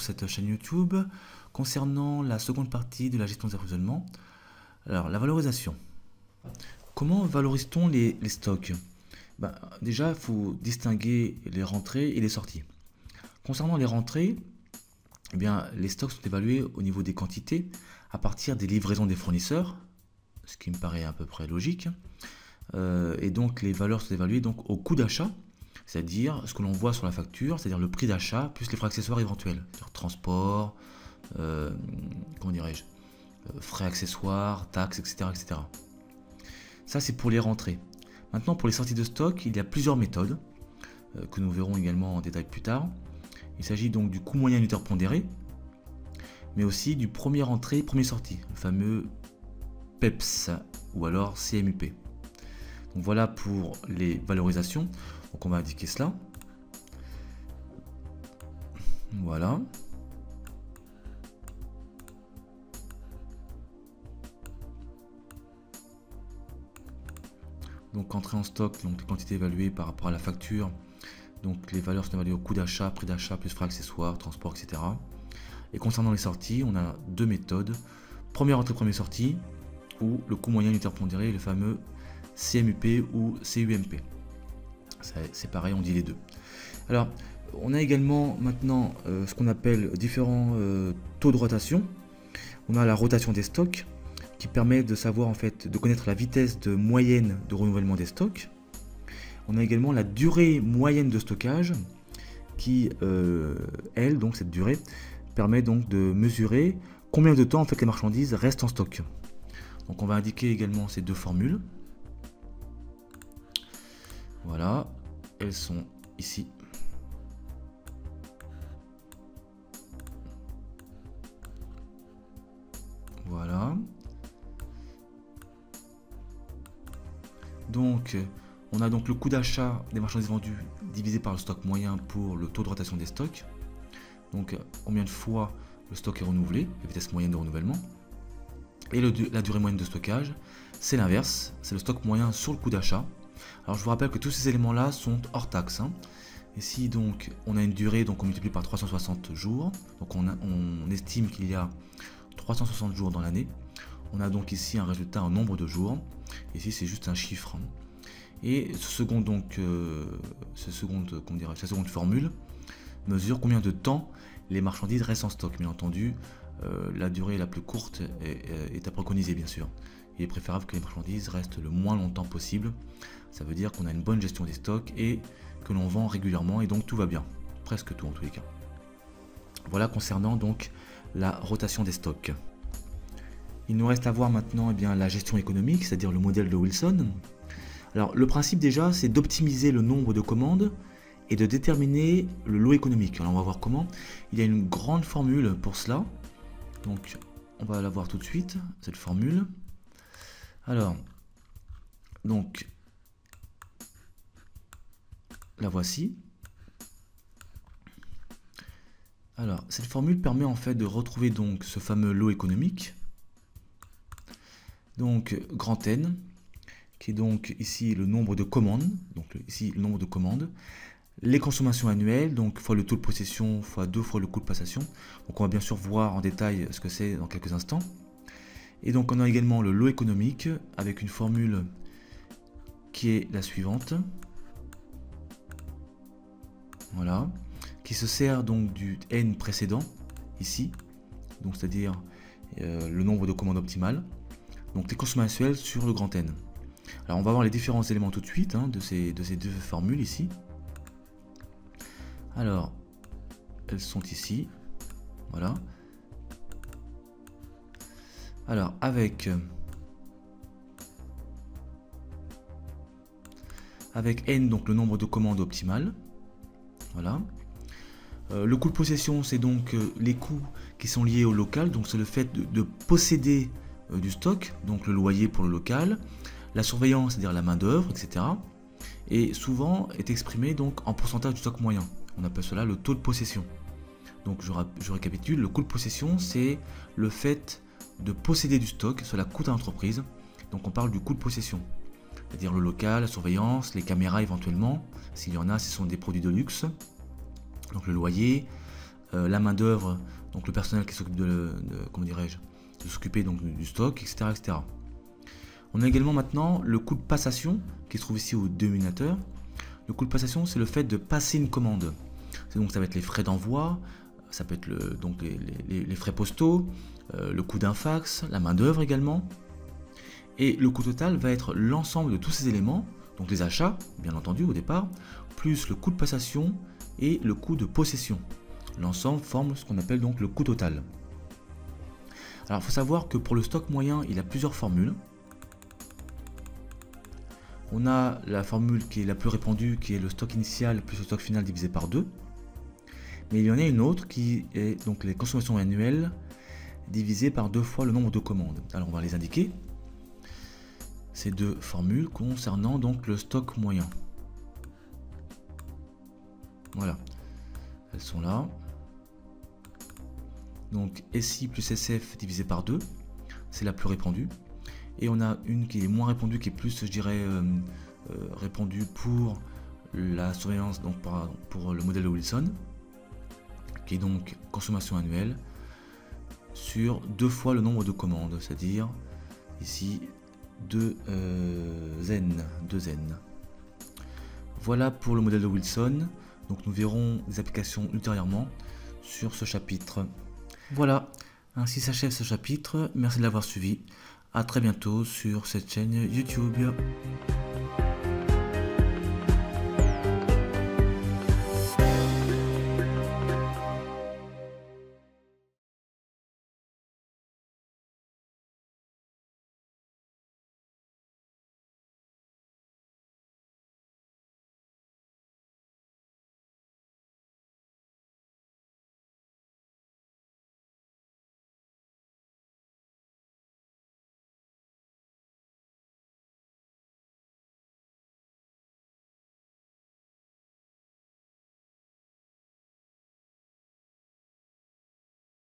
sur cette chaîne YouTube concernant la seconde partie de la gestion des approvisionnements. Alors, la valorisation. Comment valorise-t-on les stocks? Déjà, il faut distinguer les rentrées et les sorties. Concernant les rentrées, les stocks sont évalués au niveau des quantités à partir des livraisons des fournisseurs, ce qui me paraît à peu près logique. Et donc, les valeurs sont évaluées donc, au coût d'achat, c'est-à-dire ce que l'on voit sur la facture, c'est-à-dire le prix d'achat plus les frais accessoires éventuels, transport, frais accessoires, taxes, etc., etc. Ça, c'est pour les rentrées. Maintenant, pour les sorties de stock, il y a plusieurs méthodes que nous verrons également en détail plus tard. Il s'agit donc du coût moyen unitaire pondéré, mais aussi du premier entrée, premier sortie, le fameux PEPS ou alors CMUP. Donc voilà pour les valorisations. Donc on va indiquer cela. Voilà. Donc entrée en stock, donc les quantités évaluées par rapport à la facture. Donc les valeurs sont évaluées au coût d'achat, prix d'achat, plus frais accessoires, transport, etc. Et concernant les sorties, on a deux méthodes. Première entrée, première sortie, ou le coût moyen unitaire pondéré, le fameux CMUP ou CUMP. C'est pareil, on dit les deux. Alors, on a également maintenant ce qu'on appelle différents taux de rotation. On a la rotation des stocks, qui permet de savoir en fait, de connaître la vitesse de moyenne de renouvellement des stocks. On a également la durée moyenne de stockage, qui, elle, donc cette durée, permet donc de mesurer combien de temps en fait les marchandises restent en stock. Donc on va indiquer également ces deux formules. Voilà, elles sont ici. Voilà. Donc, on a donc le coût d'achat des marchandises vendues divisé par le stock moyen pour le taux de rotation des stocks. Donc, combien de fois le stock est renouvelé, la vitesse moyenne de renouvellement. Et la durée moyenne de stockage, c'est l'inverse, c'est le stock moyen sur le coût d'achat. Alors, je vous rappelle que tous ces éléments-là sont hors taxe. Ici, donc, on a une durée, donc on multiplie par 360 jours. Donc, on estime qu'il y a 360 jours dans l'année. On a donc ici un résultat en nombre de jours. Ici, c'est juste un chiffre. Et cette seconde formule mesure combien de temps les marchandises restent en stock. Bien entendu, la durée la plus courte est à préconiser, bien sûr. Il est préférable que les marchandises restent le moins longtemps possible. Ça veut dire qu'on a une bonne gestion des stocks et que l'on vend régulièrement et donc tout va bien. Presque tout en tous les cas. Voilà concernant donc la rotation des stocks. Il nous reste à voir maintenant la gestion économique, c'est-à-dire le modèle de Wilson. Alors le principe déjà, c'est d'optimiser le nombre de commandes et de déterminer le lot économique. Alors on va voir comment. Il y a une grande formule pour cela. Donc on va la voir tout de suite, cette formule. Alors, donc, la voici. Alors, cette formule permet en fait de retrouver donc ce fameux lot économique. Donc, grand N, qui est donc ici le nombre de commandes. Donc, ici, le nombre de commandes. Les consommations annuelles, donc fois le taux de possession, fois 2 fois le coût de passation. Donc, on va bien sûr voir en détail ce que c'est dans quelques instants. Et donc on a également le lot économique avec une formule qui est la suivante. Voilà. Qui se sert donc du N précédent, ici. Donc c'est-à-dire le nombre de commandes optimales. Donc les consommations mensuelles sur le grand N. Alors on va voir les différents éléments tout de suite de ces deux formules ici. Alors, elles sont ici. Voilà. Alors, avec N, donc le nombre de commandes optimales. Voilà. Le coût de possession, c'est donc les coûts qui sont liés au local. Donc, c'est le fait de posséder du stock, donc le loyer pour le local, la surveillance, c'est-à-dire la main-d'œuvre, etc. Et souvent est exprimé donc en pourcentage du stock moyen. On appelle cela le taux de possession. Donc, je récapitule. Le coût de possession, c'est le fait de posséder du stock, cela coûte à l'entreprise, donc on parle du coût de possession, c'est-à-dire le local, la surveillance, les caméras éventuellement, s'il y en a, ce sont des produits de luxe, donc le loyer, la main d'œuvre, donc le personnel qui s'occupe comment dirais-je, de s'occuper donc du stock, etc., etc. On a également maintenant le coût de passation qui se trouve ici au dénominateur. Le coût de passation, c'est le fait de passer une commande. Donc ça va être les frais d'envoi, ça peut être donc les frais postaux, le coût d'un fax, la main d'œuvre également. Et le coût total va être l'ensemble de tous ces éléments, donc les achats, bien entendu au départ, plus le coût de passation et le coût de possession. L'ensemble forme ce qu'on appelle donc le coût total. Alors il faut savoir que pour le stock moyen, il a plusieurs formules. On a la formule qui est la plus répandue, qui est le stock initial plus le stock final divisé par 2. Mais il y en a une autre qui est donc les consommations annuelles divisées par 2 fois le nombre de commandes. Alors on va les indiquer. Ces deux formules concernant donc le stock moyen. Voilà, elles sont là. Donc SI plus SF divisé par 2, c'est la plus répandue. Et on a une qui est moins répandue, qui est plus, je dirais, répandue pour la surveillance, donc pour le modèle de Wilson, qui est donc consommation annuelle sur 2 fois le nombre de commandes, c'est-à-dire ici 2 N. Voilà pour le modèle de Wilson. Donc nous verrons des applications ultérieurement sur ce chapitre. Voilà, ainsi s'achève ce chapitre. Merci de l'avoir suivi. À très bientôt sur cette chaîne YouTube.